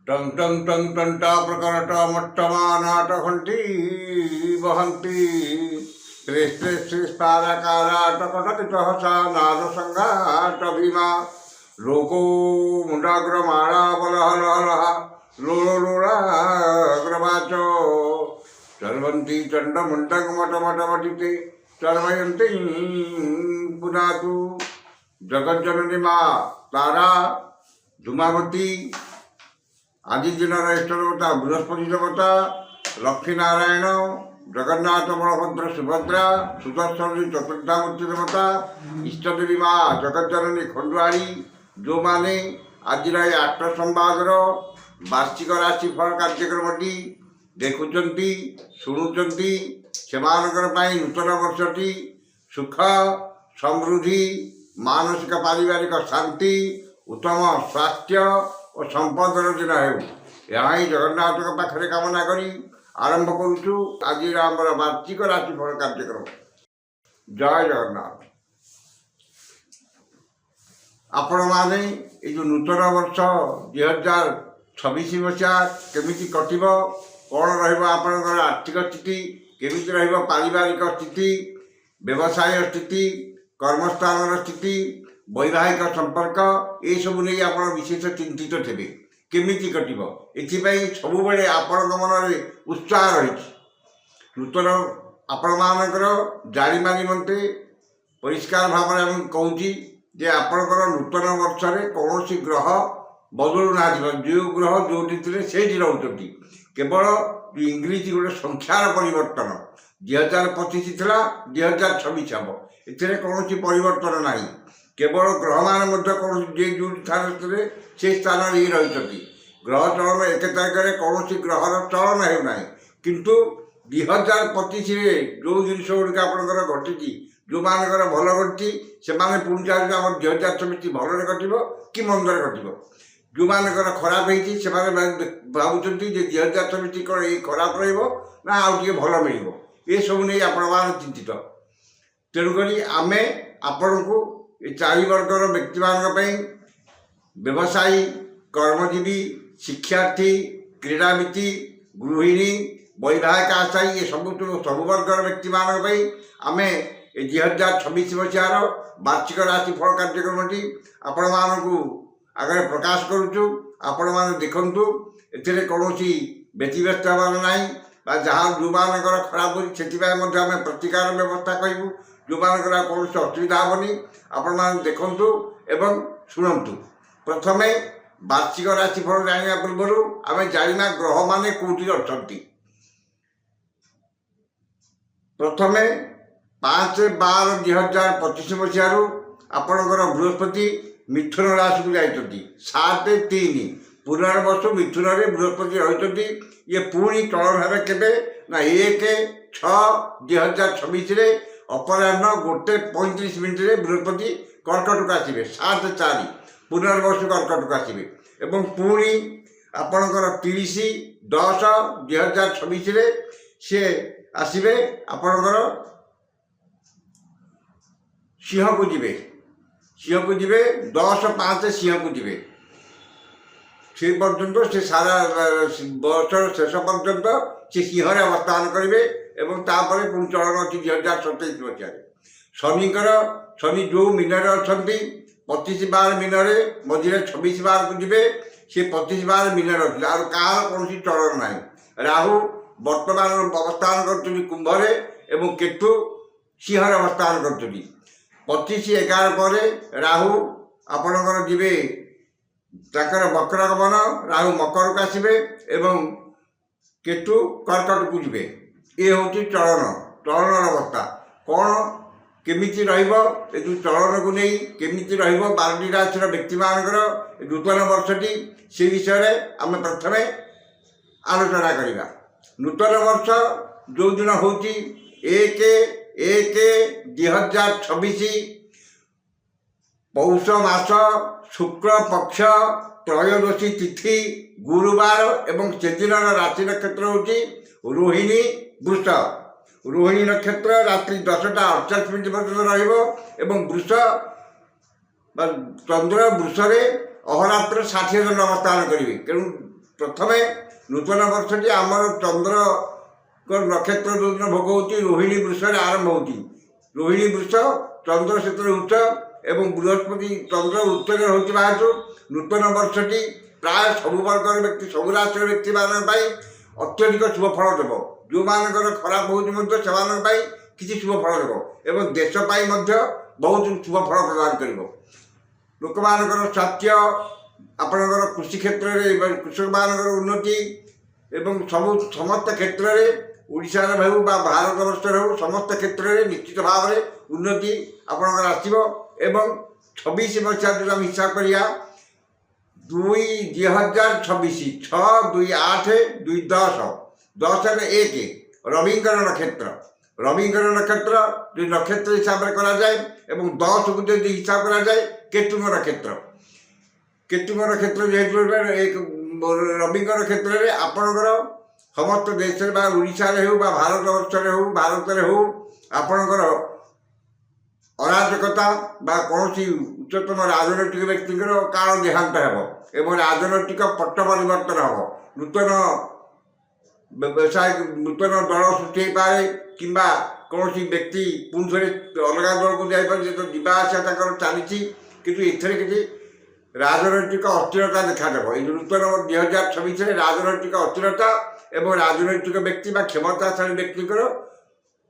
टं टं टं टंटा प्रकटमट्टमानाट घंटी वहंती श्रे श्रे श्रेष्ठाराटकटहसा नादसंघाट भीमा लोको मुंडाग्रमाणा बलहलहलहा लोलोलाग्रवाच चर्वन्ति चण्डमुण्डकमटमटमटिते चर्वयन्ति पुनातु जगज्जननी माँ तारा धूमावती आदि दिनर इष्ट देवता बृहस्पति देवता लक्ष्मीनारायण जगन्नाथ बलभद्र सुभद्रा सुदर्शन चतुर्धामूर्ति देवता इष्टदेवी माँ जगज्जननी खंडुआरी जो माने आज 8 संवादर वार्षिक राशिफल कार्यक्रमटी देखुंट शुणुंट से नूतन वर्षटी सुख समृद्धि मानसिक पारिवारिक शांति उत्तम स्वास्थ्य और संपदर दिन हो जगन्नाथ पाखे कामना करी आरंभ करुचु आज वार्षिक राशिफल कार्यक्रम। जय जगन्नाथ। आपण माने जो नूतन वर्ष 2026 मसीहा केमी कट कौन रपर आर्थिक स्थिति केमी पारिवारिक स्थिति व्यवसाय स्थिति कर्मस्थान स्थिति वैवाहिक संपर्क ये सब नहीं आप विशेष चिंतित थे केमी कट एपाई सब बेले आपण मन में उत्साह रही नूतन आपण मानकर जाणीमा निमंते परिष्कार भाव में कहूँ जे आपणकर नूतन वर्ष में कौन ग्रह बदलू ना जो ग्रह जो से रोच केवल इंग्रीज गोटे संख्यार परिवर्तन 2025 था 2026 हम ए कौन परिवर्तन ना केवल ग्रह मान कौन जो स्थान से स्थान ही रही ग्रह चलन 1 तारिख में कौन ग्रहर चलन होना किंतु 2025 जो जिन गुड़िक आपंकर घटी जो मानकर भल घटी से पुणी चाहते आम 2026 भलरे कट कि मंदर कट जो मानकर खराब होती से भावुं 2026 कौन ये खराब रहा भल मिल ये सब नहीं आपण चिंतित तेणुक आम आपण को ये 4 वर्गर व्यक्ति मान व्यवसायी कर्मजीवी शिक्षार्थी क्रीड़ाविद गृहिणी वैवाहिक आशायी ये सब वर्गर व्यक्ति मान आम 2026 मसीहार वार्षिक राशिफल कार्यक्रमटी आपण मानू आगे प्रकाश करुचु आपण मैंने देखु ए कौन व्यतिव्यस्त हमार ना जहाँ जो मानकर खराब हो से प्रतिकार व्यवस्था कहूँ जो मानकर कौन असुविधा हेनी आपण मैंने देखु एवं शुणु प्रथम वार्षिक राशिफल जाना पूर्व आम जाना ग्रह मान कौटी अच्छा प्रथम 5/12/2025 मसीह आपणकर बृहस्पति मिथुन राशि को जाती 7-3 पुनर्वर्ष मिथुन में बृहस्पति रही ये पुणी चलन है केवे ना 1/6/2026 अपराह्न 1:35 बृहस्पति कर्कट को आसवे 7-4 पुनर्वर्ष कर्कट को आसवे एवं पुणी आपणकर 30/10/2026 सी आसवे आपणकर सिंह को जीवे 10/5 सिंह को जीवे से पर्यंत से सारा वर्षर शेष पर्यंत से सिंह अवस्थान करेंगे एवं तापर पुणी चलन अच्छी 2027 मसीह शनि जो मीन अच्छा 25/12 मीन मझे 26/12 को जीवे सी 25/12 मीन रखिए और कहार कौन चलन ना राहु बर्तमान अवस्थान कर कुंभरे एवं केतु सिंह अवस्थान कर 25/11 पर राहु आपणकर जीवे वक्र गमन राहु मकर को आसवे एवं केतु कर्कट को जीवे ये हूँ चलन अवस्था कौन केमी जो चलन को नहीं केमी 12टी राशि व्यक्ति मानकर नूतन वर्षटी से विषय आम प्रथम आलोचना करवा नूतन वर्ष जो दिन हूँ 1/1/2026 पौष मास शुक्ल पक्ष त्रयोदशी तिथि गुरुवार एवं से दिन राशि नक्षत्र हूँ रोहिणी वृष रोहिणी नक्षत्र रात्रि 10:48 पर्यटन वृष चंद्र वृषरे अहोरात्र 60 जन अवस्थान करेंगे तेणु प्रथमे नूतन वर्षटी आमर चंद्र नक्षत्र जो दिन भोग होती रोहिणी वृष आरंभ होती रोहिणी वृष चंद्र से उच्च एवं बृहस्पति चंद्र उत्तर होता हेतु नूतन वर्षटी प्राय सब वर्ग व्यक्ति सब राष्ट्र व्यक्ति मान अत्यधिक शुभ फल देव जो मानकर खराब होती किसी शुभ फल देव एवं देश बहुत शुभ फल प्रदान कर लोक मानकर स्वास्थ्य आपणकर कृषि क्षेत्र में कृषक मानकर उन्नति एवं सब समस्त क्षेत्र में ओडिशा हो भारत वर्ष हो समस्त क्षेत्र में निश्चित भाव में उन्नति आपणकर आसव एवं 26 मसीहा जो आम हिसाब करिया 2026 6 2 8 2 10 10 में 1 रविंकर नक्षत्र जो नक्षत्र हिसाब से करा जाए एवं 10 को जो हिसाब करा जाए केतुंग नक्षत्र जेहेतु एक रविंकर क्षेत्र में आपणकर समस्त देश ओडिशा हो भारत वर्ष हो भारत में हो आपणकर अराजकता कौन उच्चतम राजनैतिक व्यक्ति काल देहांत हो राजनैतिक पट्ट परिवर्तन हो नूतन व्यवसाय नूतन दल सृष्टि पाए कि कौन व्यक्ति पुणी थे अलग दल को जापर तो जावासा चली कि किसी राजनैतिक अस्थिरता देखादेव ये नूतन 2026 राजनैतिक अस्थिरता एवं राजनैतिक व्यक्ति क्षमताशाली व्यक्ति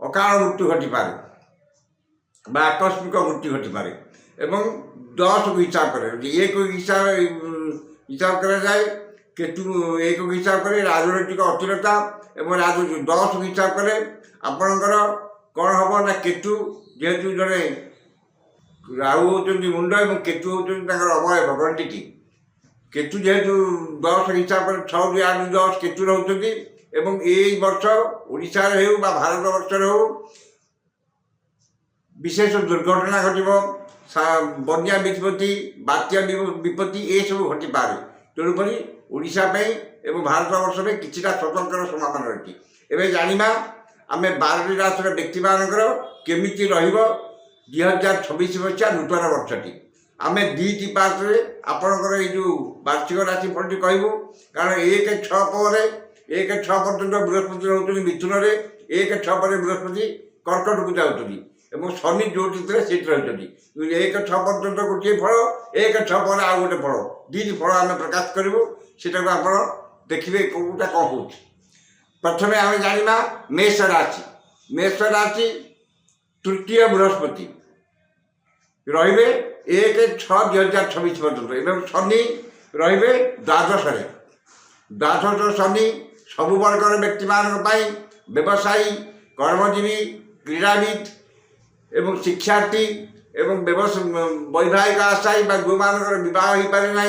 अकाल मृत्यु घटीपे आकस्मिक मृत्यु घटीपे एवं 10 को हिसाब करें एक हिसाब करा जाए केतु एक हिसाब करें राजनैतिक अस्थिरता एवं 10 को हिसाब करें आपणकर कौन हम ना केतु जेहेतु जड़े राहु होती मुंड और केतु होती अवयव घंटी केतु जेहेतु 10 हिसाब कर 6 2 8 10 केतु रोचे एवं यही वर्ष ओडिशा हो भारत वर्ष हो विशेष दुर्घटना घटव बन्या विपत्ति बात्या विपत्ति ये सब घटीपे तेणुक ओडिशा एवं भारत वर्ष में किसी स्वतंत्र समाधान रही एवं जाना आम 12 राष्ट्र व्यक्ति मानकर केमिति रहिबो 2026 मसीहा नूतन वर्षटी आम दुईटी पार्ट में आपणकर ये वार्षिक राशि फलटी कहूँ कारण 1-6 पर 1-6 पर्यटन बृहस्पति रोचे मिथुन में 1-6 पर बृहस्पति कर्कट को जाऊँगी और शनि जो सीट रही 1-6 पर्यटन गोटे फल 1-6 पर आउ गोटे फल दुईटी फल आम प्रकाश करूँ से आप देखिए कौटा कौन हो प्रथम आम जाना मेष राशि तृतीय बृहस्पति रे 1-6-2026 पर्यटन एवं शनि रे द्वादश शनि सबु वर्गर व्यक्ति मानी व्यवसायी कर्मजीवी क्रीड़ाविद एवं शिक्षार्थी एवं वैवाहिक आशायी जो मानकर बह हो पारे ना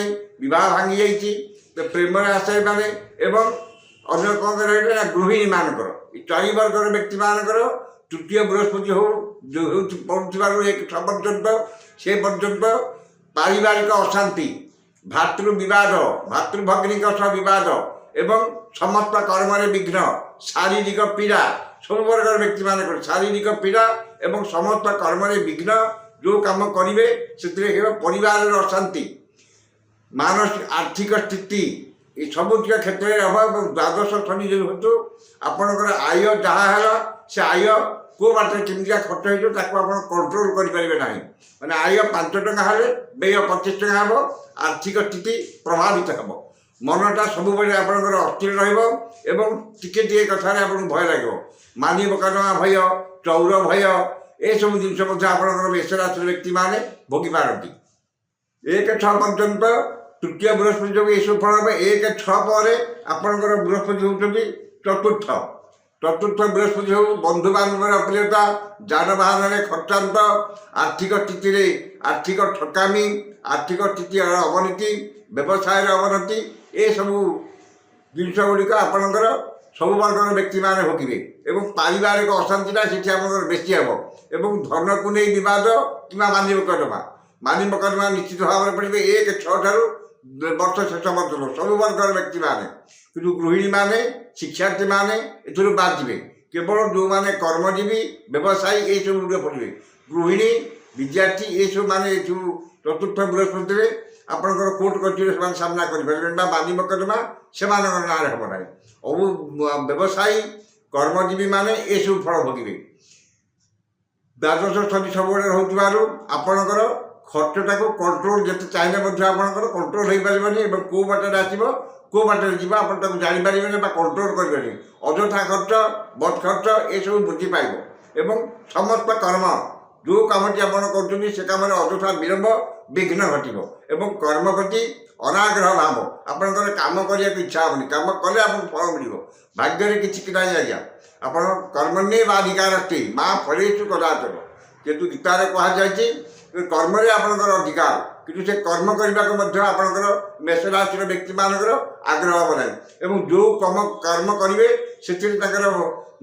बह भांगी जाइए तो प्रेम आशायी मैंने एवं अन्य कौन रहा गृहिणी मानकर 4 वर्गर व्यक्ति मानकर तृतीय बृहस्पति हो जो पड़ुवा 1-6 पर्यंत से पर्यंत पारिवारिक अशांति भातृभगिनी सह विवाद एवं समस्त कर्म विघ्न शारीरिक पीड़ा सब वर्ग व्यक्ति मान शारीरिक पीड़ा एवं समस्त कर्म विघ्न जो कम करेंगे से परिवार अशांति मानसिक आर्थिक स्थिति ये सबुत क्षेत्र में अभाव द्वादश शनि जो हेतु आपणकर आय जहाँ से आय को बाटे केमिका खर्च हो कंट्रोल करेंगे ना मैंने आय 5 टଙ୍କା हेले व्यय 25 टଙ୍କା हम आर्थिक स्थिति प्रभावित हम मनटा सब आपंकर अस्थिर रहा टिके कथार आप भय लगे मानी मकदमा भय चौर भय ये सब जिन आपंकर मेष राशि व्यक्ति मैंने भोगी पारती 1-6 पर्यंत तृतीय बृहस्पति जो ये सब फल 1-6 पर आपंकर बृहस्पति होती चतुर्थ बृहस्पति हो बंधु बांधव अप्रियता जानवाहन में खर्चांत आर्थिक स्थिति आर्थिक ठकामी आर्थिक स्थिति अवनति व्यवसाय अवनति ये सब जिनस गुड़िक आपणकर सब वर्ग व्यक्ति मैंने भोगे एवं पारिवारिक अशांतिटा से बेसी हम एवं धन को नहीं विवाद कि मानी मकदमा निश्चित भाव में पड़े 1-6 ठारू वर्ष शेष पर्यटन सब वर्ग व्यक्ति मैंने कि गृहिणी मैंने शिक्षार्थी मैंने ए बाजिबे केवल जो मैंने कर्मजीवी व्यवसायी ये सब पड़े गृहिणी विद्यार्थी ये सब माने चतुर्थ बृहस्पति ଆପଣଙ୍କର କୋର୍ଟ କଚେରୀ ସେମାନେ ସାମ୍ନା କରିପାରିବେନି ବା ବାଦୀ ମକଦ୍ଦମା ସେମାନଙ୍କର ନାଁରେ ହେବ ନାହିଁ। ବ୍ୟବସାୟୀ କର୍ମଜୀବୀମାନେ ଏସବୁ ଫଳ ଭୋଗିବେ। ଦ୍ୱାଦଶ ଶନି ସବୁବେଳେ ରହୁଥିବାରୁ ଆପଣଙ୍କର ଖର୍ଚ୍ଚଟାକୁ କଣ୍ଟ୍ରୋଲ ଯେତେ ଚାହିଁଲେ ମଧ୍ୟ ଆପଣଙ୍କର କଣ୍ଟ୍ରୋଲ ହୋଇପାରିବନି ଏବଂ କେଉଁ ବାଟରେ ଆସିବ କେଉଁ ବାଟରେ ଯିବ ଆପଣ ତାକୁ ଜାଣିପାରିବେନି ବା କଣ୍ଟ୍ରୋଲ କରିପାରିବେନି। ଅଯଥା ଖର୍ଚ୍ଚ ବଦ ଖର୍ଚ୍ଚ ଏସବୁ ବୃଦ୍ଧି ପାଇବ ଏବଂ ସମସ୍ତ କର୍ମ ଯେଉଁ କାମଟି ଆପଣ କରୁଛନ୍ତି ସେ କାମରେ ଅଯଥା ବିଳମ୍ବ ବିଘ୍ନ ଘଟିବ ଏବଂ କର୍ମ ପ୍ରତି ଅନାଗ୍ରହ ଭାବ ଆପଣଙ୍କର କାମ କରିବାକୁ ଇଚ୍ଛା ହେବନି। କାମ କଲେ ଆପଣଙ୍କୁ ଫଳ ମିଳିବ। ଭାଗ୍ୟରେ କିଛି ନାହିଁ ଆଜ୍ଞା। ଆପଣ କର୍ମଣ୍ୟେ ବା ଅଧିକାରସ୍ତି ମା ଫଳେଷୁ କଦାଚନ। ଯେହେତୁ ଗୀତାରେ କୁହାଯାଇଛି କର୍ମରେ ଆପଣଙ୍କର ଅଧିକାର, କିନ୍ତୁ ସେ କର୍ମ କରିବାକୁ ମଧ୍ୟ ଆପଣଙ୍କର ମେଷ ରାଶିର ବ୍ୟକ୍ତିମାନଙ୍କର ଆଗ୍ରହ ହେବ ନାହିଁ ଏବଂ ଯେଉଁ କର୍ମ କରିବେ ସେଥିରେ ତାଙ୍କର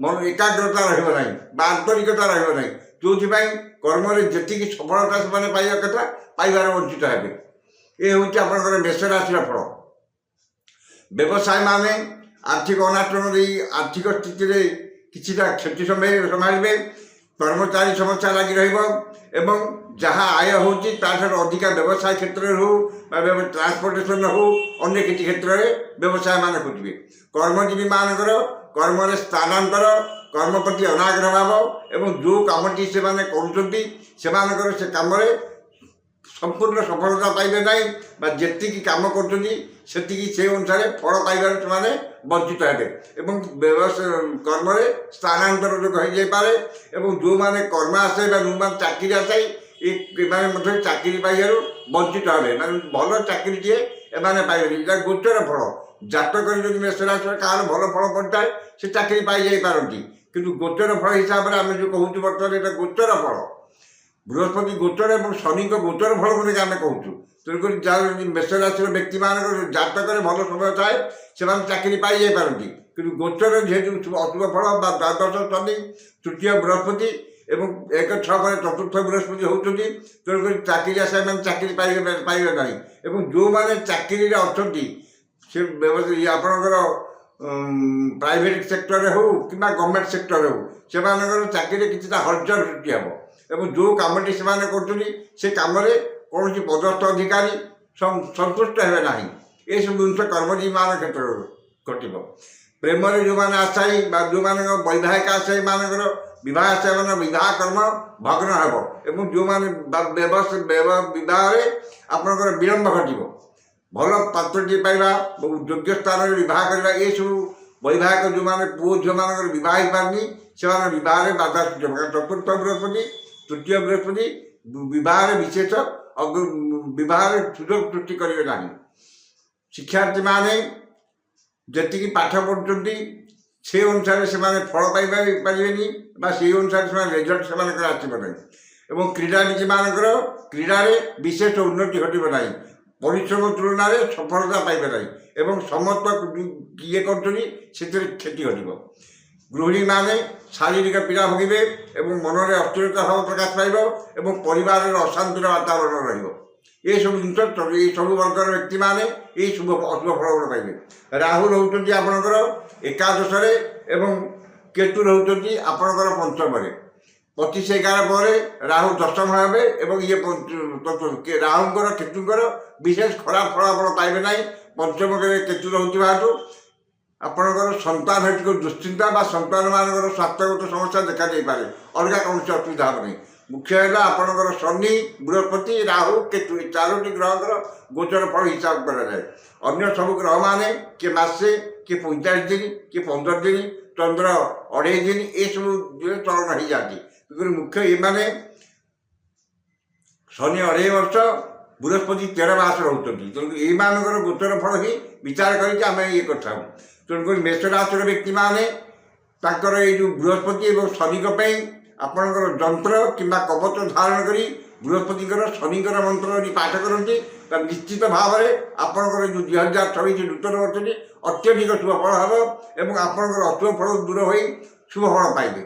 ମନ ଏକାଗ୍ରତା ରହିବ ନାହିଁ ବା ଆନ୍ତରିକତା ରହିବ ନାହିଁ, ଯେଉଁଥିପାଇଁ କର୍ମରେ ଯେତିକି ସଫଳତା ସେମାନେ ପାଇବା କଥା ପାଇବାର ବଞ୍ଚିତ ହେବେ। ଏ ହେଉଛି ଆପଣଙ୍କର ମେଷ ରାଶିର ଫଳ। ବ୍ୟବସାୟୀମାନେ ଆର୍ଥିକ ଅନାଟନ ଦେଇ ଆର୍ଥିକ ସ୍ଥିତିରେ କିଛିଟା କ୍ଷତି ସମ୍ଭାଳିବେ। କର୍ମଚାରୀ ସମସ୍ୟା ଲାଗି ରହିବ ଏବଂ ଯାହା ଆୟ ହେଉଛି ତାଠାରୁ ଅଧିକା ବ୍ୟବସାୟ କ୍ଷେତ୍ରରେ ହେଉ ବା ଟ୍ରାନ୍ସପୋର୍ଟେସନ୍ ହେଉ ଅନ୍ୟ କିଛି କ୍ଷେତ୍ରରେ ବ୍ୟବସାୟମାନେ ଖୋଜିବେ। କର୍ମଜୀବୀମାନଙ୍କର କର୍ମରେ ସ୍ଥାନାନ୍ତର, କର୍ମ ପ୍ରତି ଅନାଗ୍ରହ ଭାବ ଏବଂ ଯେଉଁ କାମଟି ସେମାନେ କରୁଛନ୍ତି ସେମାନଙ୍କର ସେ କାମରେ ସମ୍ପୂର୍ଣ୍ଣ ସଫଳତା ପାଇବେ ନାହିଁ ବା ଯେତିକି କାମ କରୁଛନ୍ତି ସେତିକି ସେ ଅନୁସାରେ ଫଳ ପାଇବାରୁ ସେମାନେ ବଞ୍ଚିତ ହେବେ ଏବଂ କର୍ମରେ ସ୍ଥାନାନ୍ତର ଯୋଗ ହୋଇଯାଇପାରେ ଏବଂ ଯେଉଁମାନେ କର୍ମ ଆଶାୟୀ ବା ଯେଉଁମାନେ ଚାକିରି ଆଶାୟୀ ଏମାନେ ମଧ୍ୟ ଚାକିରି ପାଇବାରୁ ବଞ୍ଚିତ ହେବେ। ମାନେ ଭଲ ଚାକିରିଟିଏ ଏମାନେ ପାଇବେନି। ଏଇଟା ଗୋଚର ଫଳ। ଜାତକରେ ଯଦି ମେଷ ରାଶିର କାହାର ଭଲ ଫଳ ପଡ଼ିଥାଏ ସେ ଚାକିରି ପାଇଯାଇପାରନ୍ତି, କିନ୍ତୁ ଗୋଚର ଫଳ ହିସାବରେ ଆମେ ଯେଉଁ କହୁଛୁ ବର୍ତ୍ତମାନ ଏଇଟା ଗୋଚର ଫଳ। ବୃହସ୍ପତି ଗୋଚର ଏବଂ ଶନିଙ୍କ ଗୋଚର ଫଳ ବୋଲି ଆମେ କହୁଛୁ। ତେଣୁକରି ଯାହାର ମେଷ ରାଶିର ବ୍ୟକ୍ତିମାନଙ୍କର ଜାତକରେ ଭଲ ସମୟ ଥାଏ ସେମାନେ ଚାକିରି ପାଇଯାଇପାରନ୍ତି, କିନ୍ତୁ ଗୋଚର ଯେହେତୁ ଅଶୁଭ ଫଳ ବା ଦ୍ୱାଦଶ ଶନି, ତୃତୀୟ ବୃହସ୍ପତି ଏବଂ 1-6 ପରେ ଚତୁର୍ଥ ବୃହସ୍ପତି ହେଉଛନ୍ତି, ତେଣୁକରି ଚାକିରି ଆଶାୟୀମାନେ ଚାକିରି ପାଇବେ ନାହିଁ ଏବଂ ଯେଉଁମାନେ ଚାକିରିରେ ଅଛନ୍ତି ସେ ଆପଣଙ୍କର ପ୍ରାଇଭେଟ୍ ସେକ୍ଟରରେ ହେଉ କିମ୍ବା ଗଭର୍ଣ୍ଣମେଣ୍ଟ ସେକ୍ଟରରେ ହେଉ ସେମାନଙ୍କର ଚାକିରିରେ କିଛିଟା ହଲଚଲ ସୃଷ୍ଟି ହେବ ଏବଂ ଯେଉଁ କାମଟି ସେମାନେ କରୁଛନ୍ତି ସେ କାମରେ କୌଣସି ପଦସ୍ଥ ଅଧିକାରୀ ସନ୍ତୁଷ୍ଟ ହେବେ ନାହିଁ। ଏସବୁ ଜିନିଷ କର୍ମଜୀବୀମାନଙ୍କ କ୍ଷେତ୍ରରେ ଘଟିବ। ପ୍ରେମରେ ଯେଉଁମାନେ ଆଶାୟୀ ବା ଯେଉଁମାନଙ୍କ ବୈବାହିକ ଆଶାୟୀମାନଙ୍କର ବିବାହ ଆଶାୟୀମାନଙ୍କର ବିବାହ କର୍ମ ଭଗ୍ନ ହେବ ଏବଂ ଯେଉଁମାନେ ବିବାହରେ ଆପଣଙ୍କର ବିଳମ୍ବ ଘଟିବ। ଭଲ ପାତ୍ରଟିଏ ପାଇବା, ଯୋଗ୍ୟ ସ୍ଥାନରେ ବିବାହ କରିବା, ଏସବୁ ବୈବାହିକ ଯେଉଁମାନେ ପୁଅ ଝିଅମାନଙ୍କର ବିବାହ ହେଇପାରନି ସେମାନଙ୍କ ବିବାହରେ ବାଧା ସୃଷ୍ଟି ହେବ। ଚତୁର୍ଥ ବୃହସ୍ପତି, ତୃତୀୟ ବୃହସ୍ପତି ବିବାହରେ ବିଶେଷ ବିବାହରେ ସୁଯୋଗ ସୃଷ୍ଟି କରିବେ ନାହିଁ। ଶିକ୍ଷାର୍ଥୀମାନେ ଯେତିକି ପାଠ ପଢ଼ୁଛନ୍ତି ସେ ଅନୁସାରେ ସେମାନେ ଫଳ ପାଇପାରିବେନି ବା ସେହି ଅନୁସାରେ ସେମାନେ ରେଜଲ୍ଟ ସେମାନଙ୍କର ଆସିବ ନାହିଁ ଏବଂ କ୍ରୀଡ଼ାବିତମାନଙ୍କର କ୍ରୀଡ଼ାରେ ବିଶେଷ ଉନ୍ନତି ଘଟିବ ନାହିଁ। ପରିଶ୍ରମ ତୁଳନାରେ ସଫଳତା ପାଇବେ ନାହିଁ ଏବଂ ସମସ୍ତ ଇଏ କରୁଛନ୍ତି ସେଥିରେ କ୍ଷତି ଘଟିବ। ଗୃହିଣୀମାନେ ଶାରୀରିକ ପୀଡ଼ା ଭୋଗିବେ ଏବଂ ମନରେ ଅସ୍ଥିରତା ଭାବ ପ୍ରକାଶ ପାଇବ ଏବଂ ପରିବାରରେ ଅଶାନ୍ତିର ବାତାବରଣ ରହିବ। ଏସବୁ ଜିନିଷ ଏସବୁ ବର୍ଗର ବ୍ୟକ୍ତିମାନେ ଏଇ ଅଶୁଭ ଫଳଗୁଡ଼ା ପାଇବେ। ରାହୁ ରହୁଛନ୍ତି ଆପଣଙ୍କର ଏକାଦଶରେ ଏବଂ କେତୁ ରହୁଛନ୍ତି ଆପଣଙ୍କର ପଞ୍ଚମରେ। 25/11 ପରେ ରାହୁ ଦଶମ ହେବେ ଏବଂ ରାହୁଙ୍କର କେତୁଙ୍କର ବିଶେଷ ଖରାପ ଫଳ ଆପଣ ପାଇବେ ନାହିଁ। ପଞ୍ଚମରେ କେତୁ ରହୁଥିବା ହେତୁ ଆପଣଙ୍କର ସନ୍ତାନ ହେତୁ ଦୁଶ୍ଚିନ୍ତା ବା ସନ୍ତାନମାନଙ୍କର ସ୍ୱାସ୍ଥ୍ୟଗତ ସମସ୍ୟା ଦେଖାଯାଇପାରେ, ଅଲଗା କୌଣସି ଅସୁବିଧା ହେବ ନାହିଁ। ମୁଖ୍ୟ ହେଲା ଆପଣଙ୍କର ଶନି, ବୃହସ୍ପତି, ରାହୁ, କେତୁ ଏ 4ଟି ଗ୍ରହଙ୍କର ଗୋଚର ଫଳ ହିସାବ କରାଯାଏ। ଅନ୍ୟ ସବୁ ଗ୍ରହମାନେ କିଏ ମାସେ, କିଏ 45 ଦିନ, କିଏ 15 ଦିନ, ଚନ୍ଦ୍ର 2.5 ଦିନ ଏସବୁ ଚଳନ ହେଇଯାନ୍ତି। ତେଣୁ ମୁଖ୍ୟ ଏମାନେ ଶନି 2.5 ବର୍ଷ, ବୃହସ୍ପତି 13 ମାସ ରହୁଛନ୍ତି। ତେଣୁ ଏଇମାନଙ୍କର ଗୋଚର ଫଳ ହିଁ ବିଚାର କରିକି ଆମେ ଇଏ କରିଥାଉ। ତେଣୁକରି ମେଷ ରାଶିର ବ୍ୟକ୍ତିମାନେ ତାଙ୍କର ଏଇ ଯେଉଁ ବୃହସ୍ପତି ଏବଂ ଶନିଙ୍କ ପାଇଁ ଆପଣଙ୍କର ଯନ୍ତ୍ର କିମ୍ବା କବଚ ଧାରଣ କରି ବୃହସ୍ପତିଙ୍କର ଶନିଙ୍କର ମନ୍ତ୍ର ଯଦି ପାଠ କରନ୍ତି ତାହେଲେ ନିଶ୍ଚିତ ଭାବରେ ଆପଣଙ୍କର ଯେଉଁ 2024 ନୂତନ ବର୍ଷଟି ଅତ୍ୟଧିକ ଶୁଭ ଫଳ ହେବ ଏବଂ ଆପଣଙ୍କର ଅଶୁଭ ଫଳ ଦୂର ହୋଇ ଶୁଭ ଫଳ ପାଇବେ।